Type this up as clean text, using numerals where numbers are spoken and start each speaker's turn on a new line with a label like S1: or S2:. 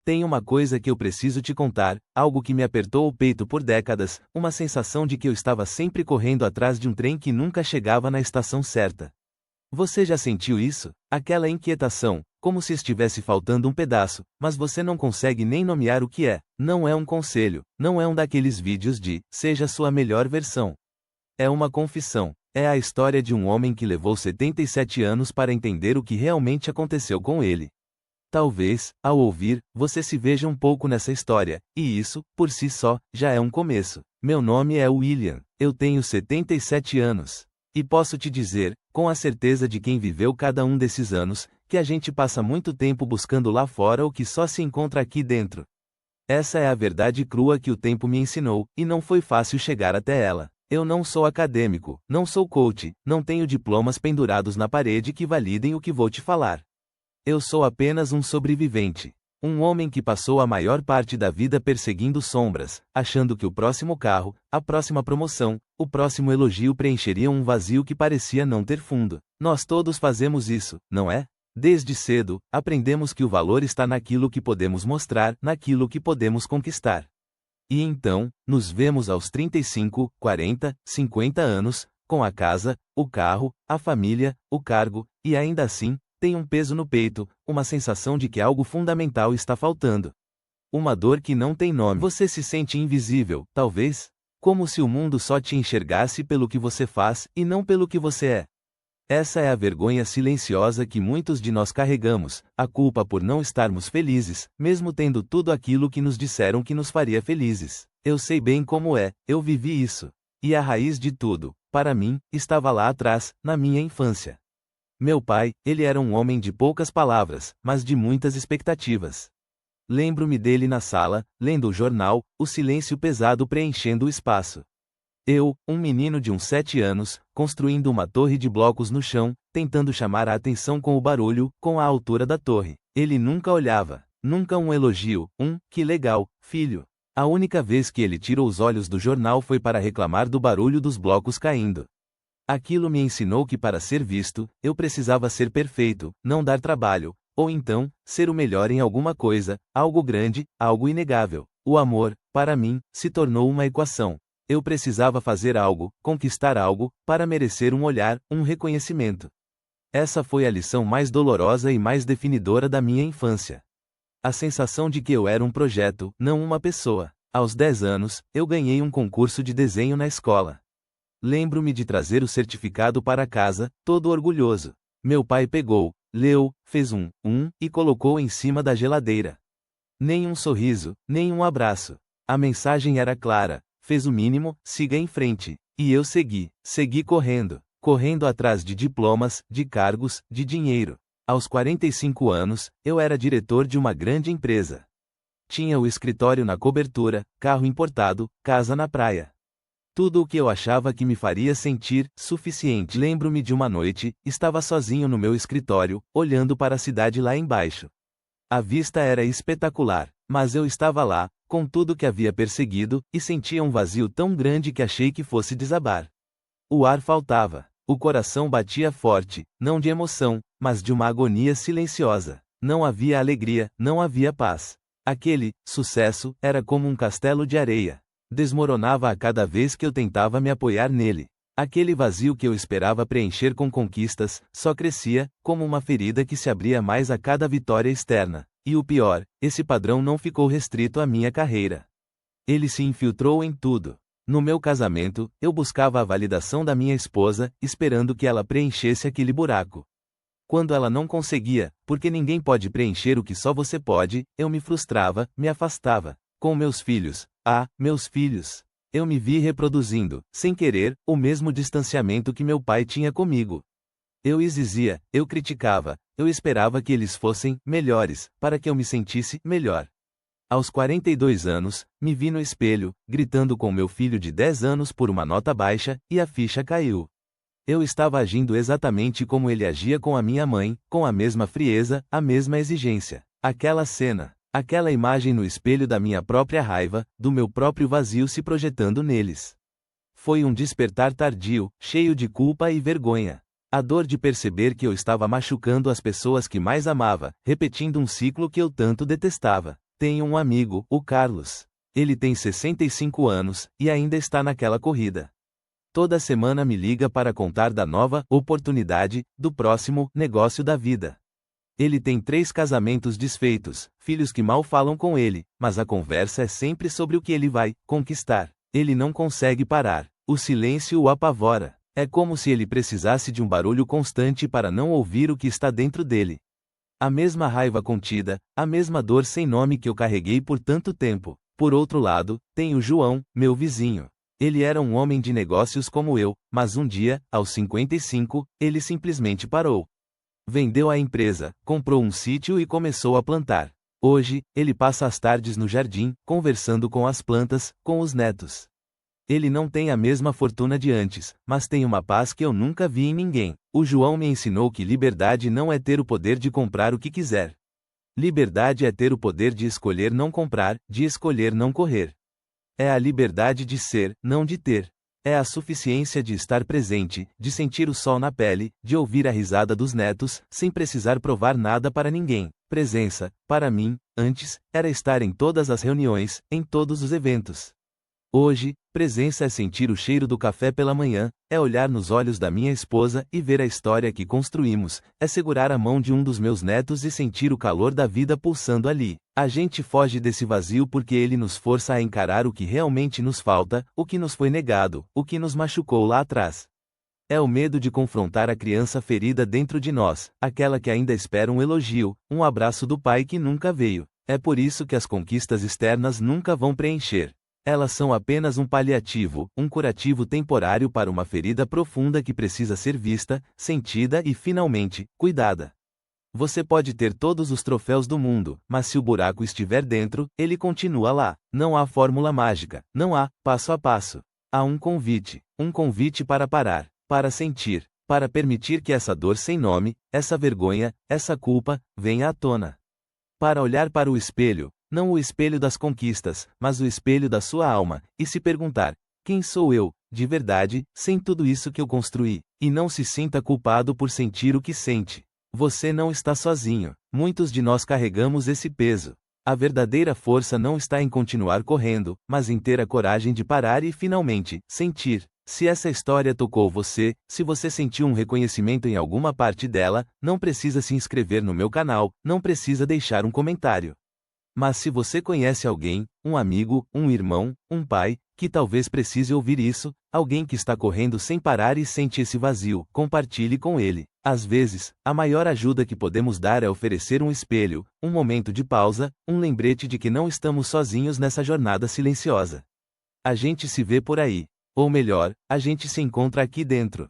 S1: Tem uma coisa que eu preciso te contar, algo que me apertou o peito por décadas, uma sensação de que eu estava sempre correndo atrás de um trem que nunca chegava na estação certa. Você já sentiu isso? Aquela inquietação, como se estivesse faltando um pedaço, mas você não consegue nem nomear o que é. Não é um conselho, não é um daqueles vídeos de seja sua melhor versão. É uma confissão. É a história de um homem que levou 77 anos para entender o que realmente aconteceu com ele. Talvez, ao ouvir, você se veja um pouco nessa história, e isso, por si só, já é um começo. Meu nome é William, eu tenho 77 anos. E posso te dizer, com a certeza de quem viveu cada um desses anos, que a gente passa muito tempo buscando lá fora o que só se encontra aqui dentro. Essa é a verdade crua que o tempo me ensinou, e não foi fácil chegar até ela. Eu não sou acadêmico, não sou coach, não tenho diplomas pendurados na parede que validem o que vou te falar. Eu sou apenas um sobrevivente. Um homem que passou a maior parte da vida perseguindo sombras, achando que o próximo carro, a próxima promoção, o próximo elogio preencheriam um vazio que parecia não ter fundo. Nós todos fazemos isso, não é? Desde cedo, aprendemos que o valor está naquilo que podemos mostrar, naquilo que podemos conquistar. E então, nos vemos aos 35, 40, 50 anos, com a casa, o carro, a família, o cargo, e ainda assim, tem um peso no peito, uma sensação de que algo fundamental está faltando. Uma dor que não tem nome. Você se sente invisível, talvez? Como se o mundo só te enxergasse pelo que você faz, e não pelo que você é. Essa é a vergonha silenciosa que muitos de nós carregamos, a culpa por não estarmos felizes, mesmo tendo tudo aquilo que nos disseram que nos faria felizes. Eu sei bem como é, eu vivi isso. E a raiz de tudo, para mim, estava lá atrás, na minha infância. Meu pai, ele era um homem de poucas palavras, mas de muitas expectativas. Lembro-me dele na sala, lendo o jornal, o silêncio pesado preenchendo o espaço. Eu, um menino de uns 7 anos, construindo uma torre de blocos no chão, tentando chamar a atenção com o barulho, com a altura da torre. Ele nunca olhava, nunca um elogio, que legal, filho. A única vez que ele tirou os olhos do jornal foi para reclamar do barulho dos blocos caindo. Aquilo me ensinou que para ser visto, eu precisava ser perfeito, não dar trabalho, ou então, ser o melhor em alguma coisa, algo grande, algo inegável. O amor, para mim, se tornou uma equação. Eu precisava fazer algo, conquistar algo, para merecer um olhar, um reconhecimento. Essa foi a lição mais dolorosa e mais definidora da minha infância. A sensação de que eu era um projeto, não uma pessoa. Aos 10 anos, eu ganhei um concurso de desenho na escola. Lembro-me de trazer o certificado para casa, todo orgulhoso. Meu pai pegou, leu, fez e colocou em cima da geladeira. Nem um sorriso, nem um abraço. A mensagem era clara. Fez o mínimo, siga em frente. E eu segui correndo atrás de diplomas, de cargos, de dinheiro. Aos 45 anos, eu era diretor de uma grande empresa. Tinha o escritório na cobertura, carro importado, casa na praia. Tudo o que eu achava que me faria sentir suficiente. Lembro-me de uma noite, estava sozinho no meu escritório, olhando para a cidade lá embaixo. A vista era espetacular, mas eu estava lá, com tudo que havia perseguido, e sentia um vazio tão grande que achei que fosse desabar. O ar faltava, o coração batia forte, não de emoção, mas de uma agonia silenciosa. Não havia alegria, não havia paz. Aquele sucesso era como um castelo de areia. Desmoronava a cada vez que eu tentava me apoiar nele. Aquele vazio que eu esperava preencher com conquistas, só crescia, como uma ferida que se abria mais a cada vitória externa. E o pior, esse padrão não ficou restrito à minha carreira. Ele se infiltrou em tudo. No meu casamento, eu buscava a validação da minha esposa, esperando que ela preenchesse aquele buraco. Quando ela não conseguia, porque ninguém pode preencher o que só você pode, eu me frustrava, me afastava. Com meus filhos, meus filhos. Eu me vi reproduzindo, sem querer, o mesmo distanciamento que meu pai tinha comigo. Eu exigia, eu criticava, eu esperava que eles fossem melhores, para que eu me sentisse melhor. Aos 42 anos, me vi no espelho, gritando com meu filho de 10 anos por uma nota baixa, e a ficha caiu. Eu estava agindo exatamente como ele agia com a minha mãe, com a mesma frieza, a mesma exigência. Aquela cena, aquela imagem no espelho da minha própria raiva, do meu próprio vazio se projetando neles. Foi um despertar tardio, cheio de culpa e vergonha. A dor de perceber que eu estava machucando as pessoas que mais amava, repetindo um ciclo que eu tanto detestava. Tenho um amigo, o Carlos. Ele tem 65 anos, e ainda está naquela corrida. Toda semana me liga para contar da nova oportunidade, do próximo negócio da vida. Ele tem 3 casamentos desfeitos, filhos que mal falam com ele, mas a conversa é sempre sobre o que ele vai conquistar. Ele não consegue parar. O silêncio o apavora. É como se ele precisasse de um barulho constante para não ouvir o que está dentro dele. A mesma raiva contida, a mesma dor sem nome que eu carreguei por tanto tempo. Por outro lado, tem o João, meu vizinho. Ele era um homem de negócios como eu, mas um dia, aos 55, ele simplesmente parou. Vendeu a empresa, comprou um sítio e começou a plantar. Hoje, ele passa as tardes no jardim, conversando com as plantas, com os netos. Ele não tem a mesma fortuna de antes, mas tem uma paz que eu nunca vi em ninguém. O João me ensinou que liberdade não é ter o poder de comprar o que quiser. Liberdade é ter o poder de escolher não comprar, de escolher não correr. É a liberdade de ser, não de ter. É a suficiência de estar presente, de sentir o sol na pele, de ouvir a risada dos netos, sem precisar provar nada para ninguém. Presença, para mim, antes, era estar em todas as reuniões, em todos os eventos. Hoje, presença é sentir o cheiro do café pela manhã, é olhar nos olhos da minha esposa e ver a história que construímos, é segurar a mão de um dos meus netos e sentir o calor da vida pulsando ali. A gente foge desse vazio porque ele nos força a encarar o que realmente nos falta, o que nos foi negado, o que nos machucou lá atrás. É o medo de confrontar a criança ferida dentro de nós, aquela que ainda espera um elogio, um abraço do pai que nunca veio. É por isso que as conquistas externas nunca vão preencher. Elas são apenas um paliativo, um curativo temporário para uma ferida profunda que precisa ser vista, sentida e finalmente, cuidada. Você pode ter todos os troféus do mundo, mas se o buraco estiver dentro, ele continua lá. Não há fórmula mágica, não há passo a passo. Há um convite para parar, para sentir, para permitir que essa dor sem nome, essa vergonha, essa culpa, venha à tona. Para olhar para o espelho, não o espelho das conquistas, mas o espelho da sua alma, e se perguntar: quem sou eu, de verdade, sem tudo isso que eu construí? E não se sinta culpado por sentir o que sente. Você não está sozinho. Muitos de nós carregamos esse peso. A verdadeira força não está em continuar correndo, mas em ter a coragem de parar e finalmente sentir. Se essa história tocou você, se você sentiu um reconhecimento em alguma parte dela, não precisa se inscrever no meu canal, não precisa deixar um comentário. Mas se você conhece alguém, um amigo, um irmão, um pai, que talvez precise ouvir isso, alguém que está correndo sem parar e sente esse vazio, compartilhe com ele. Às vezes, a maior ajuda que podemos dar é oferecer um espelho, um momento de pausa, um lembrete de que não estamos sozinhos nessa jornada silenciosa. A gente se vê por aí. Ou melhor, a gente se encontra aqui dentro.